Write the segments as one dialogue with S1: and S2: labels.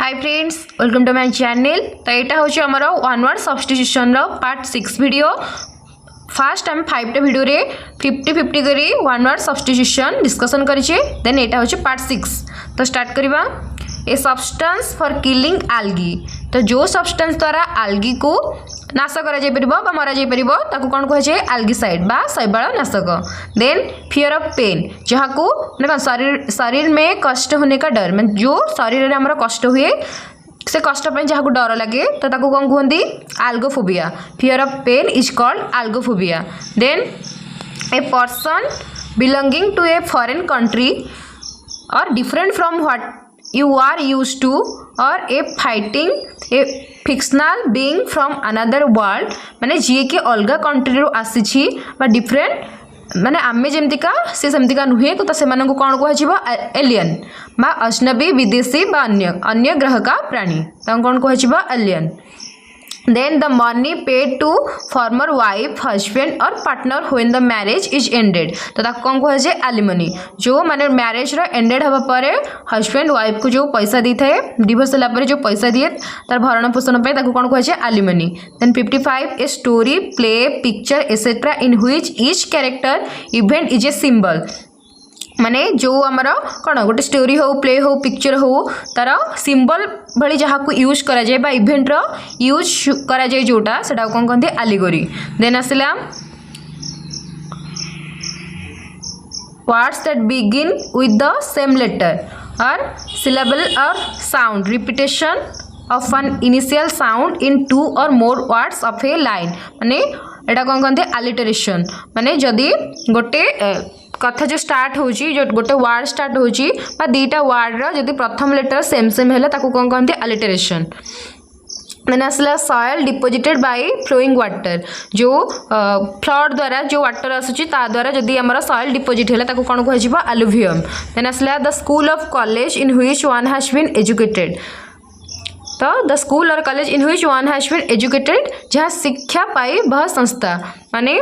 S1: Hi friends welcome to my channel. तो यहाँ हूँ आमर one word substitution part 6 video. First आम 5टा वीडियो रे 50-50 करी वन वर्ड सब्स्टिट्यूशन डिस्कसन करिचे। देन यहाँ हूँ पार्ट 6। तो स्टार्ट करवा। A substance for killing algae. तो जो सब्सटेंस द्वारा आल्गी को नाश करा मरा ताकू कौन कहे आल्गीसाइड बा शैवाल नाशक। देन फियर ऑफ पेन जहाँ को शरीर में कष्ट होने का डर, मैं जो शरीर में हमारा कष्ट हुए से कष्ट पे जहाँ को डर लगे तो ताकू कौन कहती algophobia. Fear of pain is called algophobia. Then a person belonging to a foreign country or different from what you are used to or a fighting a fictional being from another world माने जी के अलग country रो आसी बा different माने आमे जेमतिका से सेमतिका नुहे तो से मानन को कोन को हजिबो एलियन बा अजनबी विदेशी बा अन्य ग्रह का प्राणी त कोन को हजिबो alien. Then the money paid to former wife, husband और partner when the marriage is ended तो ताको कौन कहे alimony। जो माने मैरिज रो एंडेड हवा पर हस्बैंड वाइफ को जो पैसा दी थाए डिवोर्स होला पर जो पैसा दिए तार भरण पोषण पे ताको कौन कहे alimony। Then 55 a story, play, picture etc in which each character event is a symbol माने जो आमर कौन गोटे स्टोरी हो प्ले हो पिक्चर हो तार सिंबल भली जहाँ को यूज करा जाए बा इवेंट रो यूज करा जाए जोटा सेटा कौन कहते एलिगोरी। देन आसला words that begin with the same letter और सिलेबल और sound repetition of an initial sound in 2 or more words of a line माने एटा कौन कहते अलिटरेशन माने जदि गोटे कथा जो स्टार्ट होची जो गोटे वर्ड स्टार्ट होची बा दीटा वर्ड रो जदि प्रथम लेटर सेम सेम हैला ताको कोन कहते अलिटरेशन। देन आसला soil deposited by flowing water जो फ्लड द्वारा जो वाटर आसुची ता द्वारा जदि हमर सॉइल डिपोजिट हैला ताको कोन कहजिबा अलुवियम। देन आसला the school of college in which one has been educated तो द स्कूल और college in which one has been educated जहाँ शिक्षा पाई वह संस्था माने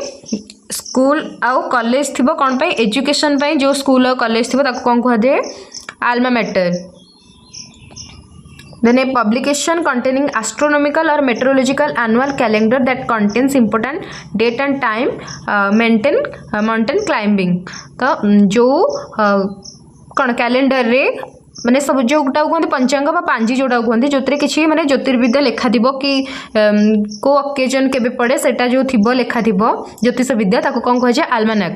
S1: स्कूल आउ कॉलेज थी कौन पाई एजुकेशन पाई जो स्कूल और कॉलेज थी कौन कह दे alma mater. Then a publication containing astronomical और meteorological annual calendar that contains important date and time maintain mountain climbing तो जो कौन कैलेंडर रे माने सब जोटा कहते पंचांग बा पांजी जोटा कहते जो किसी माने ज्योतिर्विद्या लेखा थी कि को ओकेजन केबे पड़े सेटा जो थिबो लेखा थिबो ज्योतिष विद्या ताको कौन कहे आल्मानाक।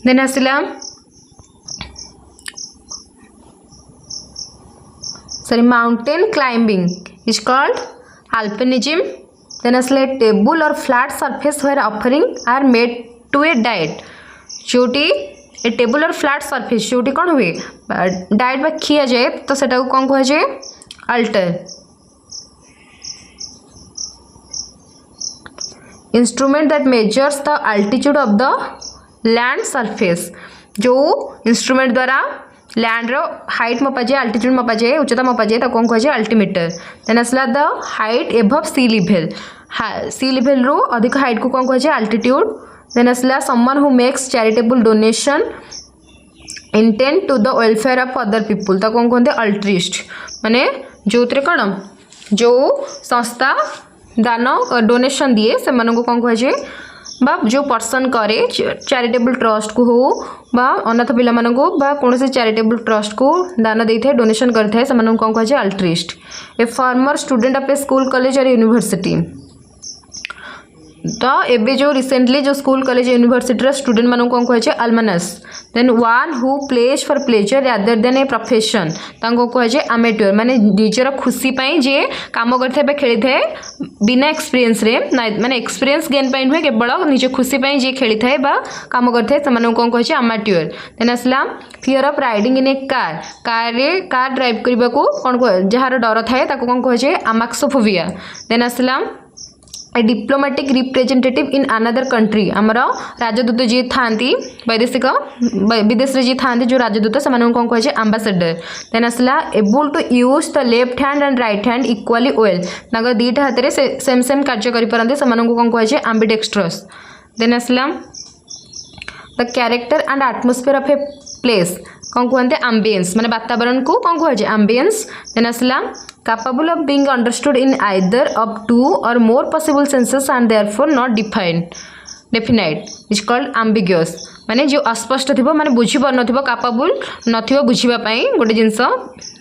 S1: देन आसला sorry mountain climbing is called alpinism. Then आसला table or flat surface where offering are made to a deity जोटी a table or flat surface जोटी कौन हुए डाइट बा खिया जाए तो सेटा को कौन कहे जाए alter. Instrument that measures the altitude of the land surface जो इंस्ट्रूमेंट द्वारा लैंड रो हाइट मपा जाए अल्टीट्यूड मपा जाए उच्चता मपा जाए तो कौन कहे जाए अल्टीमीटर। देन आसला the height above sea level रो अधिक हाइट को कौन कहे जाए अल्टीट्यूड। देन आसला someone who makes charitable donation intent to the welfare of other people तो कौन कहते अल्ट्रिस्ट माने जो कौन जो संस्था दान डोनेशन दिए से मानक कौन कहे बा जो पर्सन करे चैरिटेबल ट्रस्ट को हो बा अनाथ पिला मानक बा कौन से चैरिटेबल ट्रस्ट को दान देता है डोनेशन करता है से मानक कौन कहे altruist. A former student of a school college or university तो एबे जो रिसेंटली जो स्कूल कॉलेज यूनिवर्सिटी स्टूडेंट मानक कौन कहे alumnus. Then one who plays for pleasure rather than a profession तांको कहे अमेट्योर माने निजर खुशी पाई जे काम करथे खेली थाए बिना एक्सपीरियंस रे माने एक्सपीरियंस गेन पाई नुहे केवल निज खुशी पाई जे खेली थाए बा काम करथे से मानक कौन कहे अमेट्योर। देन आसला fear of riding in A car drive करबा को कौन जार डर थाए ताको कौन कहे अमाक्सोफोबिया। देन आसला a diplomatic representative in another country आमर राजदूत जी था वैदेशिक विदेश जी था जो राजदूत से कौन कहे आम्बासेडर। देन आसला able to use the left hand and right hand equally well दुईटा हाथ में सेम सेम कार्य करते कौन कहे एम्बिडेक्स्ट्रस। देन आसला the character and atmosphere of a place कौन कहते आम्बियंस माने वातावरण को कौन कहुए आम्बियंस। देन आसला capable of being understood in either of two or more possible senses and therefore not definite is called ambiguous माने जो अस्पष्ट थिबो माने बुझी पर नथिबो कैपेबल नथिबो बुझिबा पई गोटे जिंस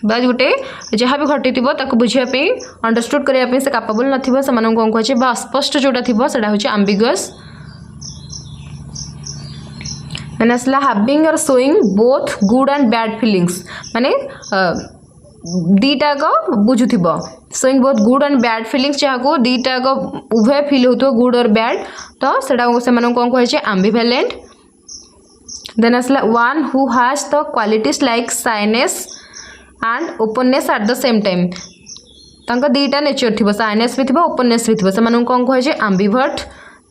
S1: बा गोटे जहाँ भी घटिथिबो ताको बुझिबा पई अंडरस्टूड करिया पई से कैपेबल नथिबो से माने कोन कहै छै बा अस्पष्ट जोटा थिबो सेटा होछि ambiguous। देन असला having or showing both good and bad feelings माने दीटा को बुझुथिबो showing both good and bad feelings जहाँ को दीटा को उभय फील होतो गुड और बैड तो सेटा से माने कोन कहै छै ambivalent। देन असला one who has the qualities like shyness and openness at the same time तांका दीटा नेचर थिबो shyness भी थिबो openness भी थिबो से माने कोन कहै छै ambivert।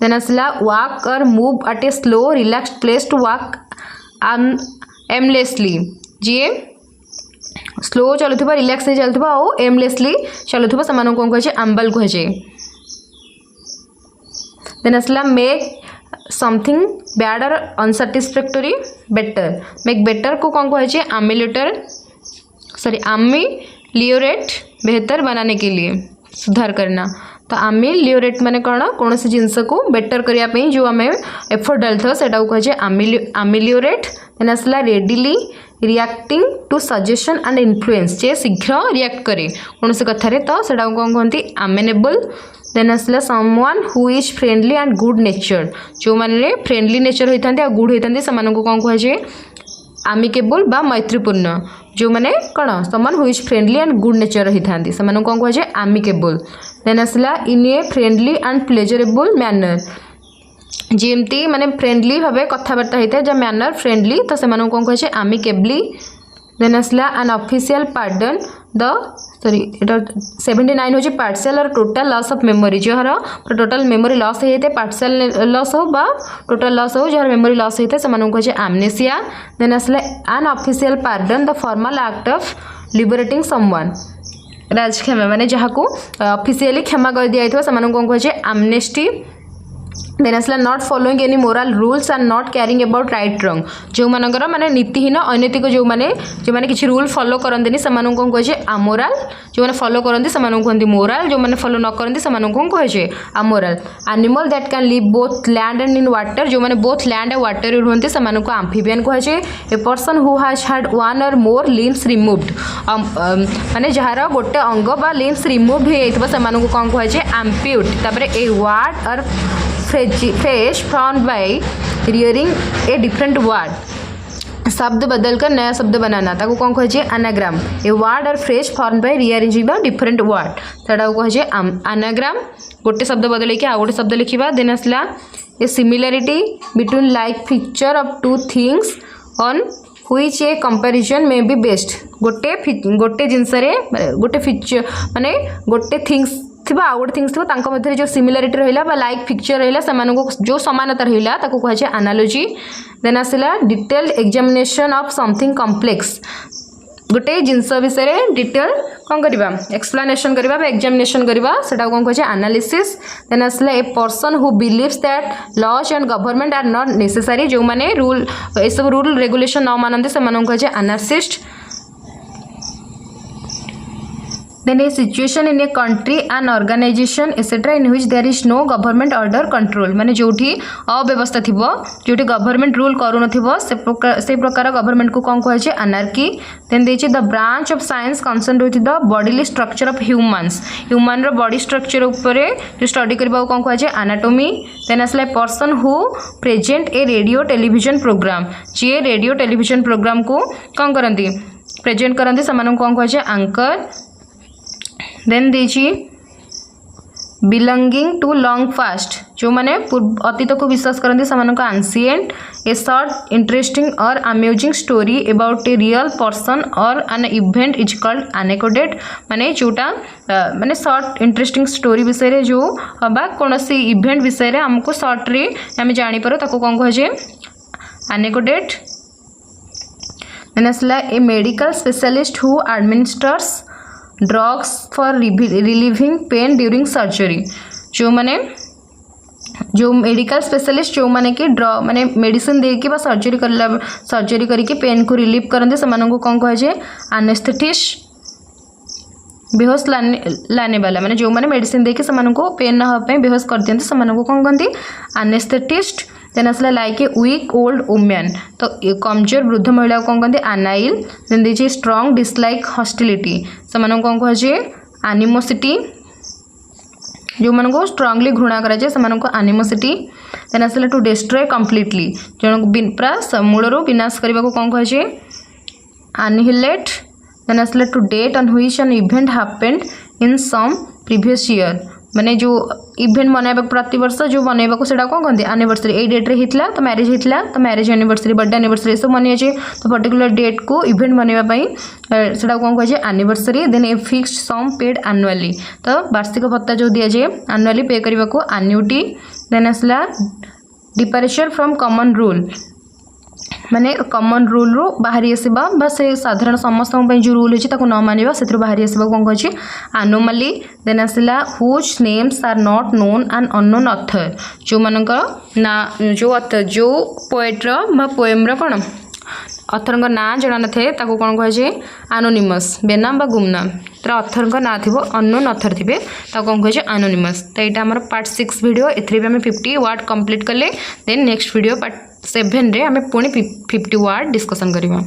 S1: देन असला walk or move at a slow relaxed place to walk aimlessly जे स्लो चलुथिबा रिलैक्स से चलुथिबा ओ एमलेसली चलुथिबा से माने कोन कहै छै अम्बल कहै छै। देन असला मेक समथिंग बैड और अनसैटिस्फैक्टरी बेटर मेक बेटर को कौन कहे आमिलियोरेट बेहतर बनाने के लिए सुधार करना तो आमिलियोरेट माने कौन सी जिनस को बेटर करने जो आम एफर्ट डालता से कहे आमिलियोरेट। देन आसला readily reacting to suggestion and influence जे शीघ्र रिएक्ट करे कौन सी कथार तो से कौन कहते आमेनेबल। देन आसला someone who is friendly and good nature जो मैंने फ्रेंडली नेचर होता गुड होता से कौन कहे आमिकेबल बा मैत्रीपूर्ण जो मैंने कौन someone who is friendly and good nature होता से कौन कहे आमिकेबल। देन आसला in a friendly and pleasurable manner जेमती माने फ्रेंडली भाव कथबार्ता होता है जब मैनर फ्रेंडली तो से कौन कहे आमिकेबली। देन आसला an official pardon the sorry 79 हूँ partial or total loss of memory जार टोटल मेमोरी लॉस होता है पार्शियल लॉस हो बा टोटल लॉस हो जार मेमोरी लॉस होता है से कहे आमनेसिया। देन आसला an official pardon the formal act of liberating someone राजक्षमा माने जहाँ को ऑफिशियली क्षमा कर दिया से कौन कहे आमनेस्टी। देन आसला not following any moral rules and not carrying about right रंग जो मानकर माने नीतिहीन अनैतिक जो माने किसी रूल फॉलो करते से कौन कहे आमोराल जो मैंने फॉलो करते से कहते मोराल जो मैंने फॉलो न करते से कौन कहे amoral. Animal that can live both land and in water जो मैंने बोथ लैंड एंड वाटर रुहते से आम्फिबियन कहे। A person who has had one or more limbs removed माने जार गोटे अंग बा लिम्स रिमूव्ड हो से कौन कहे एम्प्यूट। तापर a word or phrase formed by rearing a different word शब्द बदल कर नया शब्द बनाना ताको कौन कहे anagram. A word or phrase form by rearranging the different word सेटा कहे एनाग्राम गोटे शब्द बदल के आ गोटे शब्द लिखा। देन आसला a similarity between like feature of two things on which a comparison may be based गोटे जिनस गोटे फीचर माने गोटे थिंग्स थी आ गोटे थिंग्स थी मध्य जो सिमिलारिटी रहा लाइक पिक्चर रहा से जो समानता रहा कहे एनालॉजी। देन आसला detailed examination of something complex गोटे जिनस विषय डिटेल कौन करवा एक्सप्लेनेशन करवा एग्जामिनेशन करवा से कौन कहे एनालिसिस। देन आसला a person who believes that laws and government are not necessary जो मैंने रूल ये सब रूल रेगुलेशन न मानते से कहे एनार्सिस्ट। Then a situation in a country, an organization, etc. in which there is no government order control माने जोठी अव्यवस्था थिबो जोठी गवर्नमेंट रूल करू नथिबो से प्रकार गवर्नमेंट को कौन कहे अनार्की। देन देछि the branch of science concern with the bodily structure of human रो बॉडी स्ट्रक्चर ऊपर जो स्टडी करबा कौन कहे एनाटॉमी। देन आसला person who present a radio television programme जे रेडियो टेलीविजन प्रोग्राम को कौन करंती प्रेजेंट करंती से कौन कहे एंकर। देन देछि बिलोंगिंग टू लॉन्ग फास्ट जो मैंने अतीत को विश्वास करते से ancient. A short interesting or amusing story about a real person और an event is called anecdote माने जोटा माने शॉर्ट इंटरेस्टिंग स्टोरी विषय जो बा कौन सी इवेंट विषय हमको शॉर्ट रे आम जापर ताको कौन कहे एनेक्डोट। देन आसला a medical specialist who administers drugs for relieving pain during surgery जो मैंने जो मेडिकल स्पेशलिस्ट जो माने कि माने मेडिसिन देकी बा सर्जरी करके पेन को रिलीफ करते से कौन कहुए एनेस्थेटिस्ट बेहोश लाने वाला माने जो माने मेडिसिन देके पेन ना होगा बेहोश कर दिखते से कौन कहते एनेस्थेटिस्ट देन आसला like a weak old women तो कमजोर वृद्ध महिला को कौन कहते एनाइल देन दीजिए स्ट्रॉन्ग डिसलाइक हॉस्टिलिटी से कौन कहुए एनिमोसिटी जो मन को स्ट्रांगली घृणा कराए से एनिमोसिटी देन आसला टू डिस्ट्रॉय कंप्लीटली जन पूरा मूलर विनाश करने को कौन कहुए एनिहिलेट देन आसला to date on which an event happened in some previous year माने जो इवेंट मनैबा प्रति वर्ष जो मनैबा को सेटा कौन कहते एनिवर्सरी ए डेट रे हितला तो मैरिज एनिवर्सरी बर्थडे एनिवर्सरी सब मनी अच्छे तो पर्टिकुलर डेट को इवेंट मनैबा सेटा कौन कहे anniversary then a fixed sum paid annually तो वार्षिक भत्ता जो दि जाए एनुअली पे करने को एन्युटी देन आसला डिपारेचर फ्रॉम कॉमन रूल माने कॉमन रूल रू बाहरी आसवा से साधारण समस्त जो रूल अच्छी न मानवा से बाहरी आसवा कौन कहे एनोमाली देन आसला whose names are not known and unknown author जो मान ना जो ऑथर जो पोएट्र पोएम्र कौन ऑथर ना जना न थे कौन कहे एनोनिमस बेनाम बा गुमनाम तर ऑथर ना थी अननोन ऑथर थे कौन कहे एनोनिमस तो यहाँ आम पार्ट 6 वीडियो एथरे भी 50 वर्ड कंप्लीट कले देन नेक्स्ट वीडियो पार्ट 7 रे आम पुणी 50 वर्ड डिस्कसन करवा।